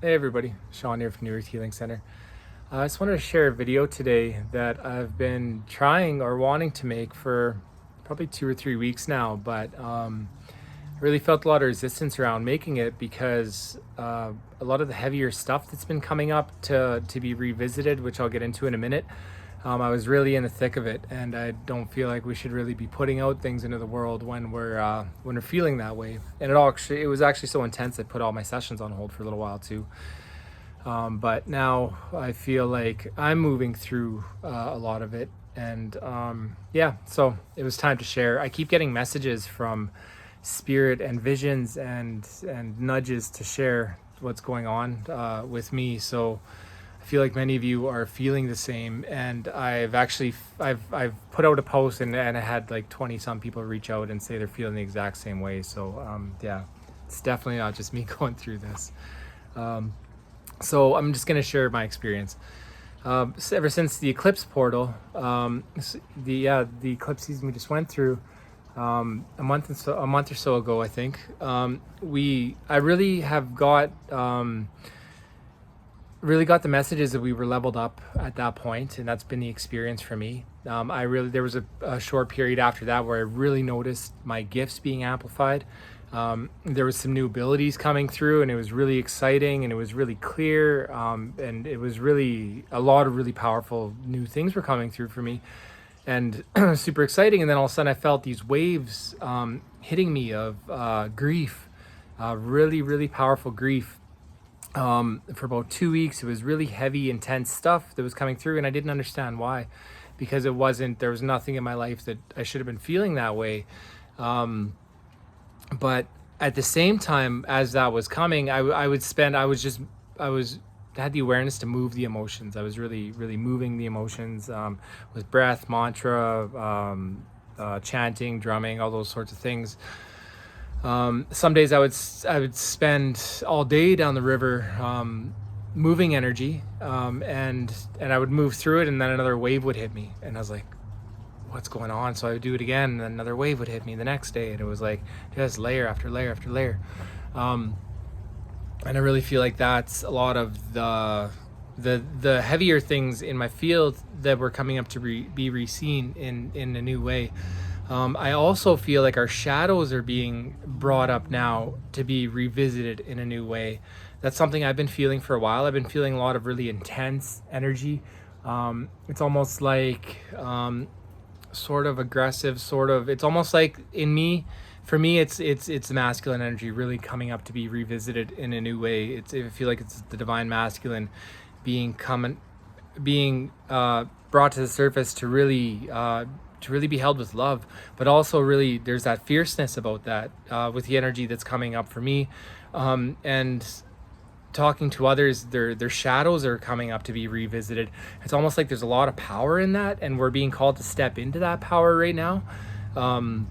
Hey everybody, Shawn here from New Earth Healing Center. I just wanted to share a video today that I've been trying or wanting to make for probably 2 or 3 weeks now, but I really felt a lot of resistance around making it because a lot of the heavier stuff that's been coming up to be revisited, which I'll get into in a minute. I was really in the thick of it, and I don't feel like we should really be putting out things into the world when we're feeling that way. And it was actually so intense I put all my sessions on hold for a little while too. But now I feel like I'm moving through a lot of it, and yeah, so it was time to share. I keep getting messages from spirit and visions and nudges to share what's going on with me. So I feel like many of you are feeling the same, and I've put out a post, and I had like 20 some people reach out and say they're feeling the exact same way. So yeah, it's definitely not just me going through this. So I'm just going to share my experience. So ever since the eclipse portal, the eclipse season we just went through, a month or so ago, I think, I really have got the messages that we were leveled up at that point, and that's been the experience for me. There was a short period after that where I really noticed my gifts being amplified. There was some new abilities coming through, and it was really exciting, and it was really clear, and it was really a lot of really powerful new things were coming through for me, and super exciting. And then all of a sudden I felt these waves hitting me of grief, really, really powerful grief. For about 2 weeks, it was really heavy, intense stuff that was coming through, and I didn't understand why, because there was nothing in my life that I should have been feeling that way. But at the same time as that was coming, I had the awareness to move the emotions. I was really, really moving the emotions, with breath, mantra, chanting, drumming, all those sorts of things. Some days I would spend all day down the river, moving energy, and I would move through it, and then another wave would hit me, and I was like, what's going on? So I would do it again, and then another wave would hit me the next day, and it was like just layer after layer after layer. And I really feel like that's a lot of the heavier things in my field that were coming up to be re-seen in a new way. I also feel like our shadows are being brought up now to be revisited in a new way. That's something I've been feeling for a while. I've been feeling a lot of really intense energy. It's almost like sort of aggressive, it's almost like for me, it's masculine energy really coming up to be revisited in a new way. I feel like it's the divine masculine being brought to the surface to really be held with love, but also really there's that fierceness about that, with the energy that's coming up for me, and talking to others, their shadows are coming up to be revisited. It's almost like there's a lot of power in that, and we're being called to step into that power right now. And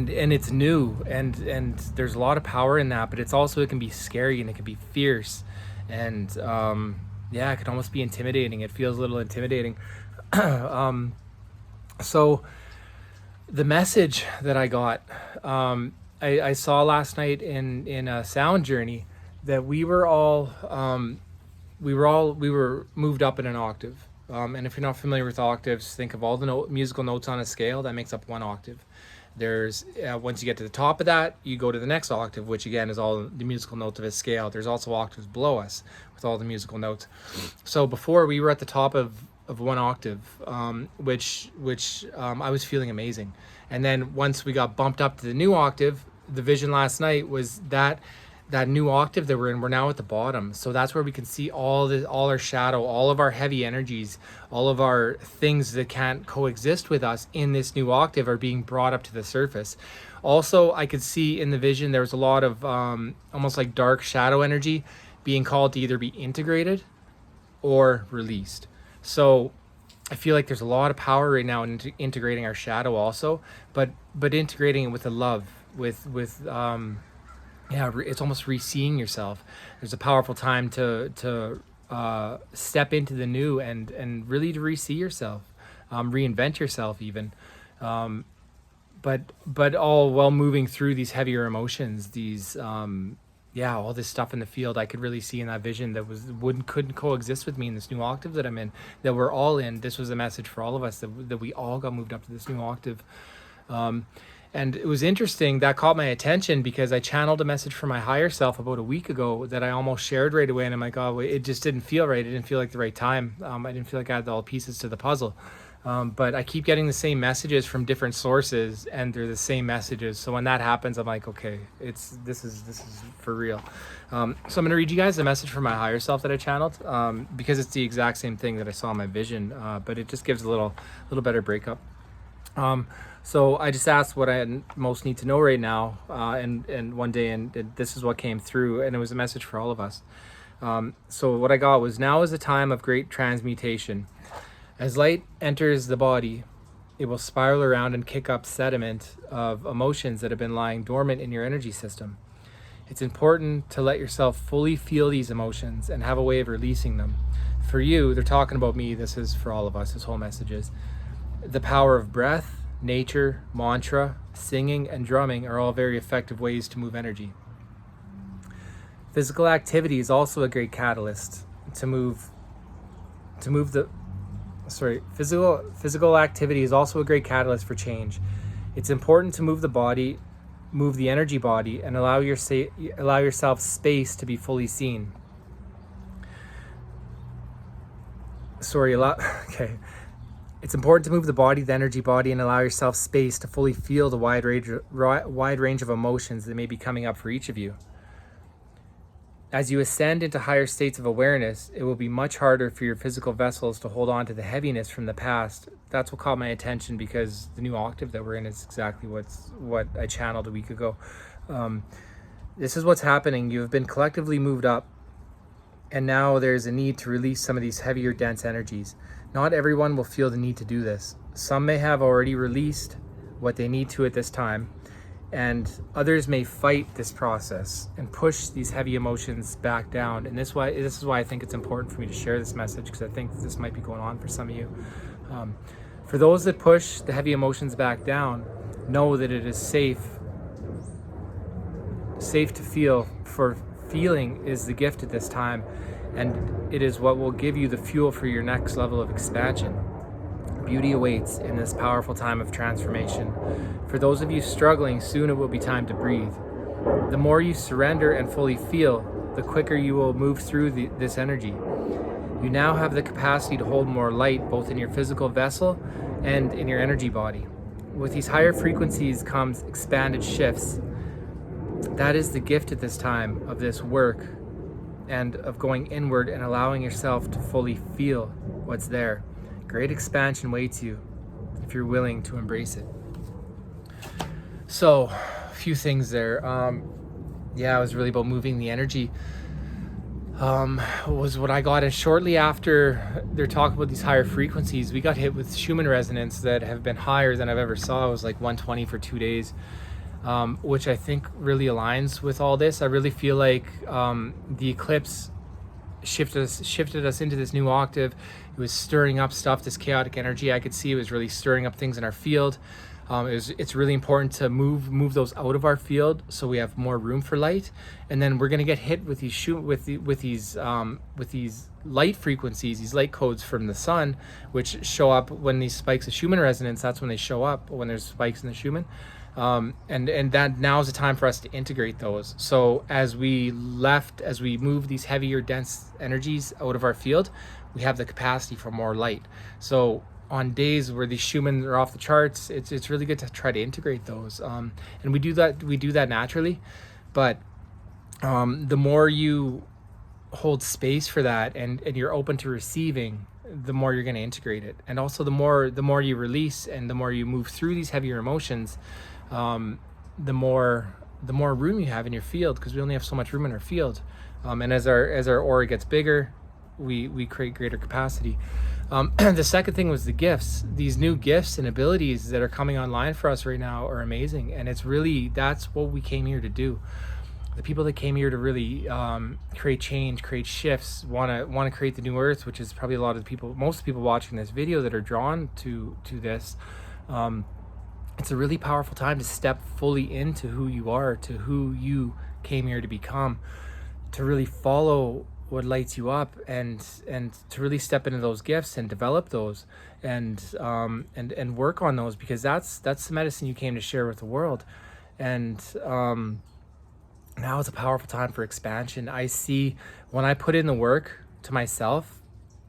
it's new, and there's a lot of power in that, but it can be scary, and it can be fierce, and yeah, it can almost be intimidating. It feels a little intimidating. So the message that I got, I saw last night in a sound journey, that we were moved up in an octave. And if you're not familiar with octaves, think of all the musical notes on a scale that makes up one octave. There's once you get to the top of that, you go to the next octave, which again is all the musical notes of a scale. There's also octaves below us with all the musical notes. So before, we were at the top of one octave, which I was feeling amazing. And then once we got bumped up to the new octave, the vision last night was that new octave that we're in, we're now at the bottom. So that's where we can see all our shadow, all of our heavy energies, all of our things that can't coexist with us in this new octave are being brought up to the surface. Also, I could see in the vision there was a lot of almost like dark shadow energy being called to either be integrated or released. So I feel like there's a lot of power right now in integrating our shadow also, but integrating it with the love, with it's almost re-seeing yourself. There's a powerful time to step into the new and really to re-see yourself, reinvent yourself even, but all while moving through these heavier emotions, these yeah, all this stuff in the field I could really see in that vision that couldn't coexist with me in this new octave that I'm in, that we're all in. This was a message for all of us, that we all got moved up to this new octave. And it was interesting, that caught my attention because I channeled a message from my higher self about a week ago that I almost shared right away. And I'm like, oh, it just didn't feel right. It didn't feel like the right time. I didn't feel like I had all the pieces to the puzzle. But I keep getting the same messages from different sources, and they're the same messages. So when that happens, I'm like, okay, this is for real. So I'm going to read you guys a message from my higher self that I channeled, because it's the exact same thing that I saw in my vision, but it just gives a little better breakup. So I just asked what I most need to know right now, and one day, and this is what came through, and it was a message for all of us. So what I got was, now is a time of great transmutation. As light enters the body, it will spiral around and kick up sediment of emotions that have been lying dormant in your energy system. It's important to let yourself fully feel these emotions and have a way of releasing them. For you, they're talking about me, this is for all of us, this whole message is. The power of breath, nature, mantra, singing, and drumming are all very effective ways to move energy. Physical activity is also a great catalyst Physical activity is also a great catalyst for change. It's important to move the energy body, and allow yourself space to be fully seen. Okay. It's important to move the energy body, and allow yourself space to fully feel the wide range of emotions that may be coming up for each of you. As you ascend into higher states of awareness, it will be much harder for your physical vessels to hold on to the heaviness from the past. That's what caught my attention, because the new octave that we're in is exactly what I channeled a week ago. This is what's happening. You have been collectively moved up, and now there's a need to release some of these heavier, dense energies. Not everyone will feel the need to do this. Some may have already released what they need to at this time, and others may fight this process and push these heavy emotions back down. And this is why I think it's important for me to share this message, because I think this might be going on for some of you. For those that push the heavy emotions back down, know that it is safe to feel, for feeling is the gift at this time, and it is what will give you the fuel for your next level of expansion. Beauty awaits in this powerful time of transformation. For those of you struggling, soon it will be time to breathe. The more you surrender and fully feel, the quicker you will move through this energy. You now have the capacity to hold more light, both in your physical vessel and in your energy body. With these higher frequencies comes expanded shifts. That is the gift at this time of this work, and of going inward and allowing yourself to fully feel what's there. Great expansion waits you if you're willing to embrace it. So, a few things there. It was really about moving the energy. Was what I got. And shortly after they're talking about these higher frequencies, we got hit with Schumann resonance that have been higher than I've ever saw. It was like 120 for 2 days, which I think really aligns with all this. I really feel like the eclipse shifted us into this new octave. It was stirring up stuff, this chaotic energy. I could see it was really stirring up things in our field. It's really important to move those out of our field so we have more room for light. And then we're going to get hit with these light frequencies, these light codes from the sun, which show up when these spikes of Schumann resonance. That's when they show up, when there's spikes in the Schumann. And that now is the time for us to integrate those. So as we move these heavier, dense energies out of our field, we have the capacity for more light. So on days where these Schumann are off the charts, it's really good to try to integrate those. And we do that naturally, but the more you hold space for that, and you're open to receiving, the more you're going to integrate it. And also the more you release, and the more you move through these heavier emotions, the more room you have in your field, because we only have so much room in our field. And as our aura gets bigger, we create greater capacity. The second thing was the gifts. These new gifts and abilities that are coming online for us right now are amazing, and that's what we came here to do. The people that came here to really create change, create shifts, want to create the new earth, which is probably most people watching this video that are drawn to this. it's a really powerful time to step fully into who you are, to who you came here to become, to really follow what lights you up, and to really step into those gifts and develop those, and work on those, because that's the medicine you came to share with the world. And now is a powerful time for expansion. I see when I put in the work to myself,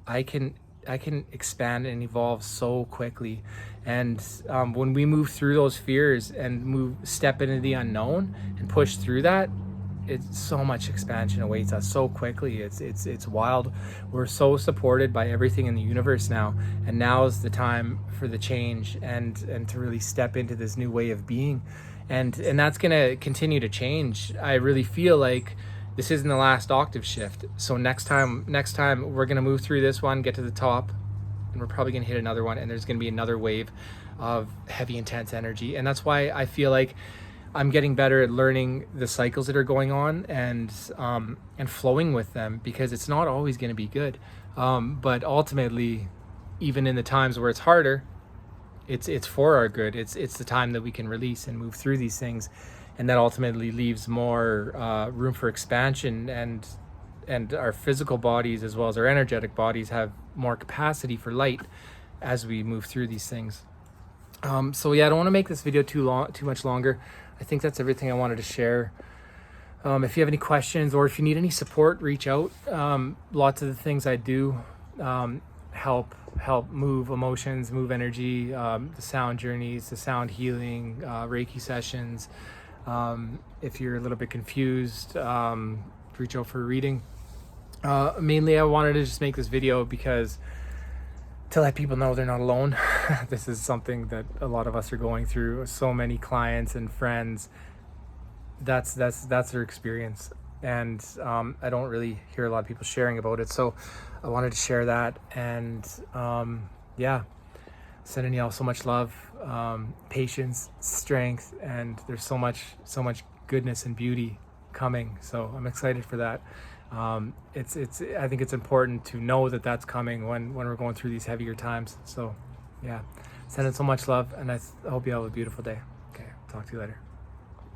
I can expand and evolve so quickly. And when we move through those fears and step into the unknown and push through that, it's so much expansion awaits us so quickly. It's wild. We're so supported by everything in the universe now, and now is the time for the change and to really step into this new way of being, and that's gonna continue to change. I really feel like this isn't the last octave shift. So next time we're gonna move through this one, get to the top, and we're probably gonna hit another one, and there's gonna be another wave of heavy, intense energy. And that's why I feel like I'm getting better at learning the cycles that are going on, and flowing with them, because it's not always going to be good. But ultimately, even in the times where it's harder, it's for our good. It's the time that we can release and move through these things, and that ultimately leaves more room for expansion, and our physical bodies as well as our energetic bodies have more capacity for light as we move through these things. So yeah, I don't want to make this video too much longer. I think that's everything I wanted to share. If you have any questions, or if you need any support, reach out. Lots of the things I do help move emotions, move energy, the sound journeys, the sound healing, Reiki sessions. If you're a little bit confused, reach out for a reading. Mainly I wanted to just make this video because to let people know they're not alone. This is something that a lot of us are going through. So many clients and friends, that's their experience, and I don't really hear a lot of people sharing about it. So I wanted to share that, and yeah, sending y'all so much love, patience, strength, and there's so much goodness and beauty coming. So I'm excited for that. I think it's important to know that that's coming when we're going through these heavier times. So yeah, sending so much love, and I hope you have a beautiful day. Okay, talk to you later.